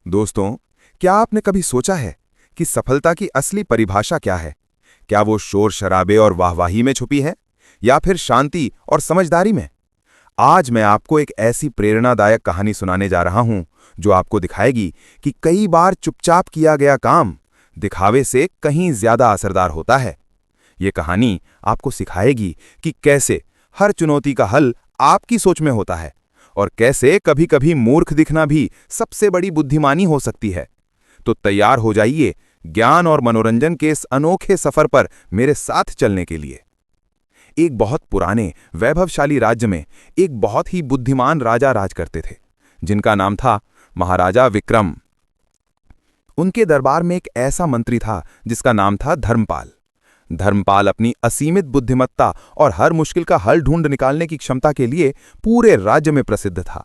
दोस्तों, क्या आपने कभी सोचा है कि सफलता की असली परिभाषा क्या है? क्या वो शोर शराबे और वाहवाही में छुपी है या फिर शांति और समझदारी में? आज मैं आपको एक ऐसी प्रेरणादायक कहानी सुनाने जा रहा हूं जो आपको दिखाएगी कि कई बार चुपचाप किया गया काम दिखावे से कहीं ज्यादा असरदार होता है। ये कहानी आपको सिखाएगी कि कैसे हर चुनौती का हल आपकी सोच में होता है और कैसे कभी-कभी मूर्ख दिखना भी सबसे बड़ी बुद्धिमानी हो सकती है। तो तैयार हो जाइए ज्ञान और मनोरंजन के इस अनोखे सफर पर मेरे साथ चलने के लिए। एक बहुत पुराने वैभवशाली राज्य में एक बहुत ही बुद्धिमान राजा राज करते थे, जिनका नाम था महाराजा विक्रम। उनके दरबार में एक ऐसा मंत्री था जिसका नाम था धर्मपाल। धर्मपाल अपनी असीमित बुद्धिमत्ता और हर मुश्किल का हल ढूंढ निकालने की क्षमता के लिए पूरे राज्य में प्रसिद्ध था।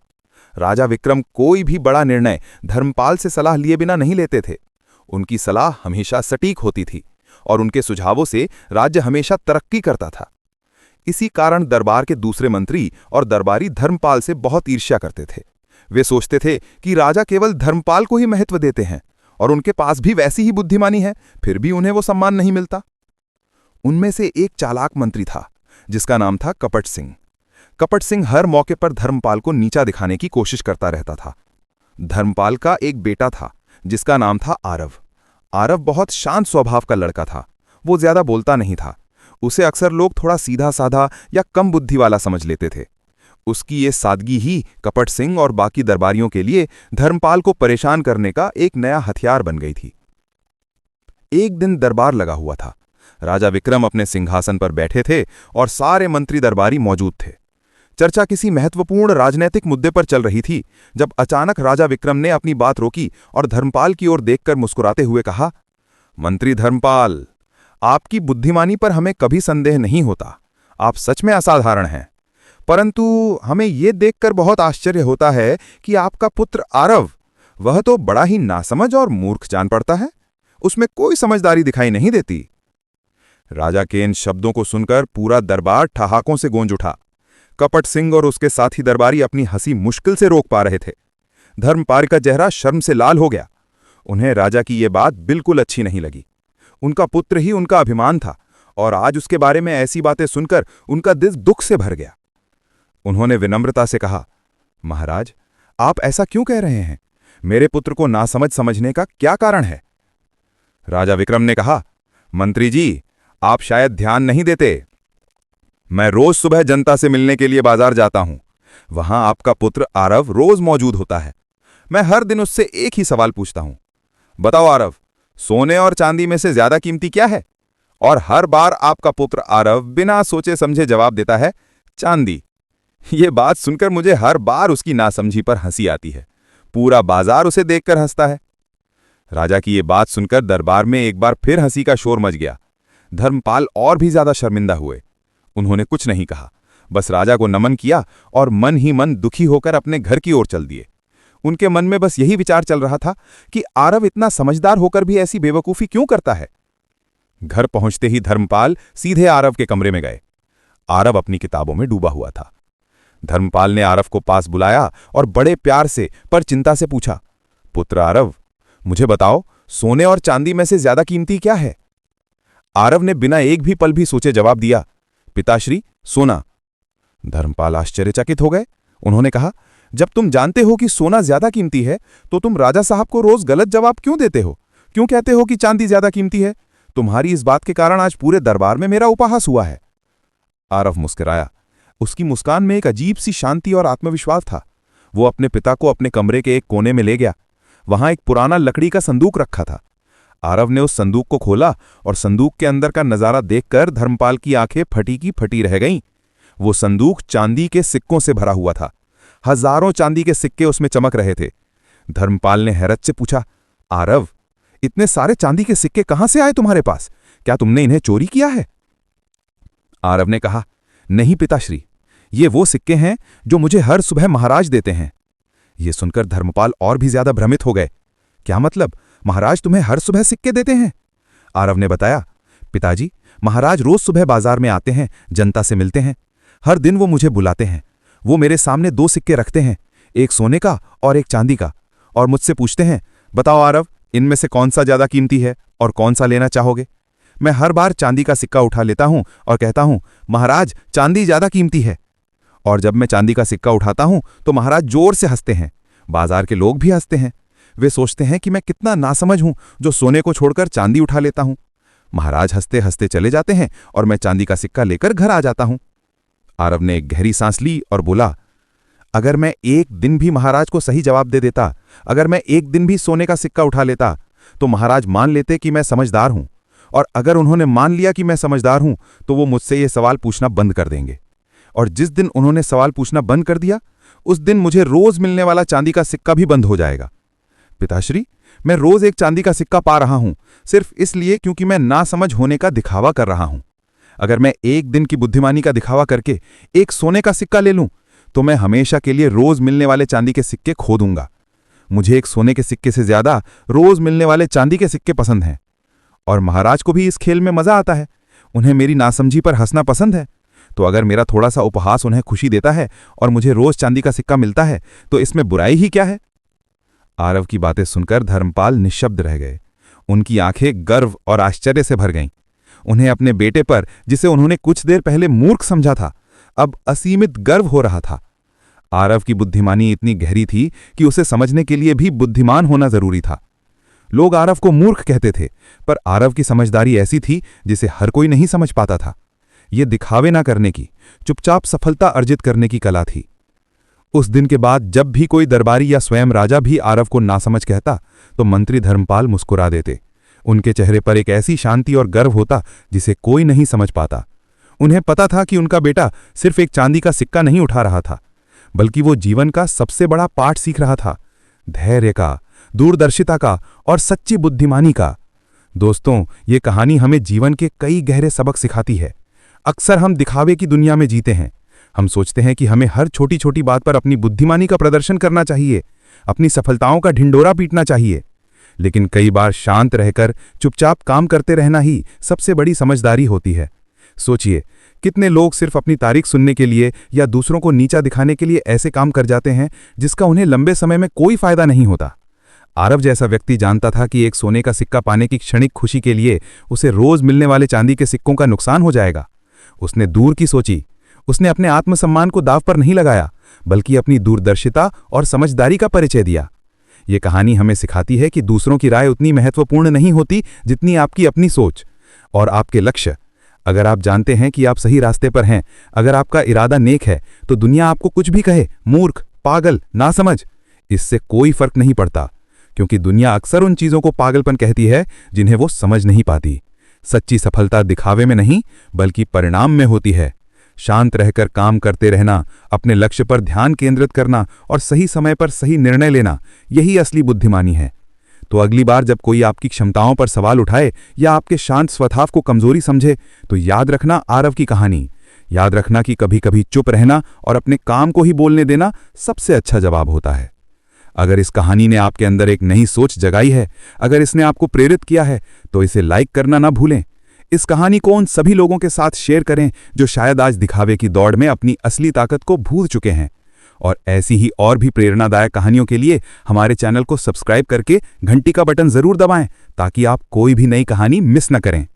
राजा विक्रम कोई भी बड़ा निर्णय धर्मपाल से सलाह लिए बिना नहीं लेते थे। उनकी सलाह हमेशा सटीक होती थी और उनके सुझावों से राज्य हमेशा तरक्की करता था। इसी कारण दरबार के दूसरे मंत्री और दरबारी धर्मपाल से बहुत ईर्ष्या करते थे। वे सोचते थे कि राजा केवल धर्मपाल को ही महत्व देते हैं और उनके पास भी वैसी ही बुद्धिमानी है, फिर भी उन्हें वो सम्मान नहीं मिलता। उनमें से एक चालाक मंत्री था जिसका नाम था कपट सिंह। कपट सिंह हर मौके पर धर्मपाल को नीचा दिखाने की कोशिश करता रहता था। धर्मपाल का एक बेटा था जिसका नाम था आरव। आरव बहुत शांत स्वभाव का लड़का था। वो ज्यादा बोलता नहीं था। उसे अक्सर लोग थोड़ा सीधा साधा या कम बुद्धि वाला समझ लेते थे। उसकी ये सादगी ही कपट सिंह और बाकी दरबारियों के लिए धर्मपाल को परेशान करने का एक नया हथियार बन गई थी। एक दिन दरबार लगा हुआ था। राजा विक्रम अपने सिंहासन पर बैठे थे और सारे मंत्री दरबारी मौजूद थे। चर्चा किसी महत्वपूर्ण राजनैतिक मुद्दे पर चल रही थी जब अचानक राजा विक्रम ने अपनी बात रोकी और धर्मपाल की ओर देखकर मुस्कुराते हुए कहा, मंत्री धर्मपाल, आपकी बुद्धिमानी पर हमें कभी संदेह नहीं होता। आप सच में असाधारण हैं, परंतु हमें यह देखकर बहुत आश्चर्य होता है कि आपका पुत्र आरव, वह तो बड़ा ही नासमझ और मूर्ख जान पड़ता है। उसमें कोई समझदारी दिखाई नहीं देती। राजा के इन शब्दों को सुनकर पूरा दरबार ठहाकों से गूंज उठा। कपट सिंह और उसके साथी दरबारी अपनी हंसी मुश्किल से रोक पा रहे थे। धर्मपाल का चेहरा शर्म से लाल हो गया। उन्हें राजा की ये बात बिल्कुल अच्छी नहीं लगी। उनका पुत्र ही उनका अभिमान था और आज उसके बारे में ऐसी बातें सुनकर उनका दिल दुख से भर गया। उन्होंने विनम्रता से कहा, महाराज, आप ऐसा क्यों कह रहे हैं? मेरे पुत्र को नासमझ समझने का क्या कारण है? राजा विक्रम ने कहा, मंत्री जी, आप शायद ध्यान नहीं देते। मैं रोज सुबह जनता से मिलने के लिए बाजार जाता हूं। वहां आपका पुत्र आरव रोज मौजूद होता है। मैं हर दिन उससे एक ही सवाल पूछता हूं, बताओ आरव, सोने और चांदी में से ज्यादा कीमती क्या है? और हर बार आपका पुत्र आरव बिना सोचे समझे जवाब देता है, चांदी। ये बात सुनकर मुझे हर बार उसकी नासमझी पर हंसी आती है। पूरा बाजार उसे देखकर हंसता है। राजा की ये बात सुनकर दरबार में एक बार फिर हंसी का शोर मच गया। धर्मपाल और भी ज्यादा शर्मिंदा हुए। उन्होंने कुछ नहीं कहा, बस राजा को नमन किया और मन ही मन दुखी होकर अपने घर की ओर चल दिए। उनके मन में बस यही विचार चल रहा था कि आरव इतना समझदार होकर भी ऐसी बेवकूफी क्यों करता है। घर पहुंचते ही धर्मपाल सीधे आरव के कमरे में गए। आरव अपनी किताबों में डूबा हुआ था। धर्मपाल ने आरव को पास बुलाया और बड़े प्यार से पर चिंता से पूछा, पुत्र आरव, मुझे बताओ, सोने और चांदी में से ज्यादा कीमती क्या है? आरव ने बिना एक भी पल भी सोचे जवाब दिया, पिताश्री, सोना। धर्मपाल आश्चर्यचकित हो गए। उन्होंने कहा, जब तुम जानते हो कि सोना ज्यादा कीमती है तो तुम राजा साहब को रोज गलत जवाब क्यों देते हो? क्यों कहते हो कि चांदी ज्यादा कीमती है? तुम्हारी इस बात के कारण आज पूरे दरबार में मेरा उपहास हुआ है। आरव मुस्कुराया। उसकी मुस्कान में एक अजीब सी शांति और आत्मविश्वास था। वो अपने पिता को अपने कमरे के एक कोने में ले गया। वहां एक पुराना लकड़ी का संदूक रखा था। आरव ने उस संदूक को खोला और संदूक के अंदर का नजारा देखकर धर्मपाल की आंखें फटी की फटी रह गईं। वो संदूक चांदी के सिक्कों से भरा हुआ था। हजारों चांदी के सिक्के उसमें चमक रहे थे। धर्मपाल ने हैरत से पूछा, आरव, इतने सारे चांदी के सिक्के कहां से आए तुम्हारे पास? क्या तुमने इन्हें चोरी किया है? आरव ने कहा, नहीं पिताश्री, ये वो सिक्के हैं जो मुझे हर सुबह महाराज देते हैं। ये सुनकर धर्मपाल और भी ज्यादा भ्रमित हो गए। क्या मतलब, महाराज तुम्हें हर सुबह सिक्के देते हैं? आरव ने बताया, पिताजी, महाराज रोज सुबह बाजार में आते हैं, जनता से मिलते हैं। हर दिन वो मुझे बुलाते हैं। वो मेरे सामने 2 सिक्के रखते हैं, एक सोने का और एक चांदी का, और मुझसे पूछते हैं, बताओ आरव, इनमें से कौन सा ज्यादा कीमती है और कौन सा लेना चाहोगे? मैं हर बार चांदी का सिक्का उठा लेता हूं और कहता हूं, महाराज चांदी ज्यादा कीमती है। और जब मैं चांदी का सिक्का उठाता हूं तो महाराज जोर से हंसते हैं। बाजार के लोग भी हंसते हैं। वे सोचते हैं कि मैं कितना नासमझ हूं जो सोने को छोड़कर चांदी उठा लेता हूं। महाराज हंसते हंसते चले जाते हैं और मैं चांदी का सिक्का लेकर घर आ जाता हूं। आरव ने एक गहरी सांस ली और बोला, अगर मैं एक दिन भी महाराज को सही जवाब दे देता, अगर मैं एक दिन भी सोने का सिक्का उठा लेता, तो महाराज मान लेते कि मैं समझदार हूं। और अगर उन्होंने मान लिया कि मैं समझदार हूं तो वो मुझसे ये सवाल पूछना बंद कर देंगे। और जिस दिन उन्होंने सवाल पूछना बंद कर दिया, उस दिन मुझे रोज मिलने वाला चांदी का सिक्का भी बंद हो जाएगा। पिताश्री, मैं रोज एक चांदी का सिक्का पा रहा हूं, सिर्फ इसलिए क्योंकि मैं नासमझ होने का दिखावा कर रहा हूं। अगर मैं एक दिन की बुद्धिमानी का दिखावा करके एक सोने का सिक्का ले लूं, तो मैं हमेशा के लिए रोज मिलने वाले चांदी के सिक्के खो दूंगा। मुझे एक सोने के सिक्के से ज्यादा रोज मिलने वाले चांदी के सिक्के पसंद हैं। और महाराज को भी इस खेल में मजा आता है। उन्हें मेरी नासमझी पर हंसना पसंद है। तो अगर मेरा थोड़ा सा उपहास उन्हें खुशी देता है और मुझे रोज चांदी का सिक्का मिलता है, तो इसमें बुराई ही क्या है? आरव की बातें सुनकर धर्मपाल निश्शब्द रह गए। उनकी आंखें गर्व और आश्चर्य से भर गईं। उन्हें अपने बेटे पर, जिसे उन्होंने कुछ देर पहले मूर्ख समझा था, अब असीमित गर्व हो रहा था। आरव की बुद्धिमानी इतनी गहरी थी कि उसे समझने के लिए भी बुद्धिमान होना जरूरी था। लोग आरव को मूर्ख कहते थे, पर आरव की समझदारी ऐसी थी जिसे हर कोई नहीं समझ पाता था। यह दिखावे ना करने की, चुपचाप सफलता अर्जित करने की कला थी। उस दिन के बाद जब भी कोई दरबारी या स्वयं राजा भी आरव को नासमझ कहता, तो मंत्री धर्मपाल मुस्कुरा देते। उनके चेहरे पर एक ऐसी शांति और गर्व होता जिसे कोई नहीं समझ पाता। उन्हें पता था कि उनका बेटा सिर्फ एक चांदी का सिक्का नहीं उठा रहा था, बल्कि वो जीवन का सबसे बड़ा पाठ सीख रहा था, धैर्य का, दूरदर्शिता का और सच्ची बुद्धिमानी का। दोस्तों, ये कहानी हमें जीवन के कई गहरे सबक सिखाती है। अक्सर हम दिखावे की दुनिया में जीते हैं। हम सोचते हैं कि हमें हर छोटी छोटी बात पर अपनी बुद्धिमानी का प्रदर्शन करना चाहिए, अपनी सफलताओं का ढिंडोरा पीटना चाहिए। लेकिन कई बार शांत रहकर चुपचाप काम करते रहना ही सबसे बड़ी समझदारी होती है। सोचिए, कितने लोग सिर्फ अपनी तारीफ सुनने के लिए या दूसरों को नीचा दिखाने के लिए ऐसे काम कर जाते हैं जिसका उन्हें लंबे समय में कोई फायदा नहीं होता। आरव जैसा व्यक्ति जानता था कि एक सोने का सिक्का पाने की क्षणिक खुशी के लिए उसे रोज मिलने वाले चांदी के सिक्कों का नुकसान हो जाएगा। उसने दूर की सोची। उसने अपने आत्मसम्मान को दांव पर नहीं लगाया, बल्कि अपनी दूरदर्शिता और समझदारी का परिचय दिया। ये कहानी हमें सिखाती है कि दूसरों की राय उतनी महत्वपूर्ण नहीं होती जितनी आपकी अपनी सोच और आपके लक्ष्य। अगर आप जानते हैं कि आप सही रास्ते पर हैं, अगर आपका इरादा नेक है, तो दुनिया आपको कुछ भी कहे, मूर्ख, पागल, नासमझ, इससे कोई फर्क नहीं पड़ता, क्योंकि दुनिया अक्सर उन चीजों को पागलपन कहती है जिन्हें वो समझ नहीं पाती। सच्ची सफलता दिखावे में नहीं, बल्कि परिणाम में होती है। शांत रहकर काम करते रहना, अपने लक्ष्य पर ध्यान केंद्रित करना और सही समय पर सही निर्णय लेना, यही असली बुद्धिमानी है। तो अगली बार जब कोई आपकी क्षमताओं पर सवाल उठाए या आपके शांत स्वभाव को कमजोरी समझे, तो याद रखना आरव की कहानी। याद रखना कि कभी कभी चुप रहना और अपने काम को ही बोलने देना सबसे अच्छा जवाब होता है। अगर इस कहानी ने आपके अंदर एक नई सोच जगाई है, अगर इसने आपको प्रेरित किया है, तो इसे लाइक करना ना भूलें। इस कहानी को उन सभी लोगों के साथ शेयर करें जो शायद आज दिखावे की दौड़ में अपनी असली ताकत को भूल चुके हैं। और ऐसी ही और भी प्रेरणादायक कहानियों के लिए हमारे चैनल को सब्सक्राइब करके घंटी का बटन जरूर दबाएं, ताकि आप कोई भी नई कहानी मिस न करें।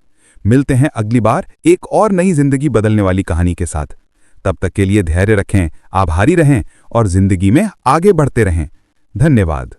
मिलते हैं अगली बार एक और नई जिंदगी बदलने वाली कहानी के साथ। तब तक के लिए धैर्य रखें, आभारी रहें और जिंदगी में आगे बढ़ते रहें। धन्यवाद।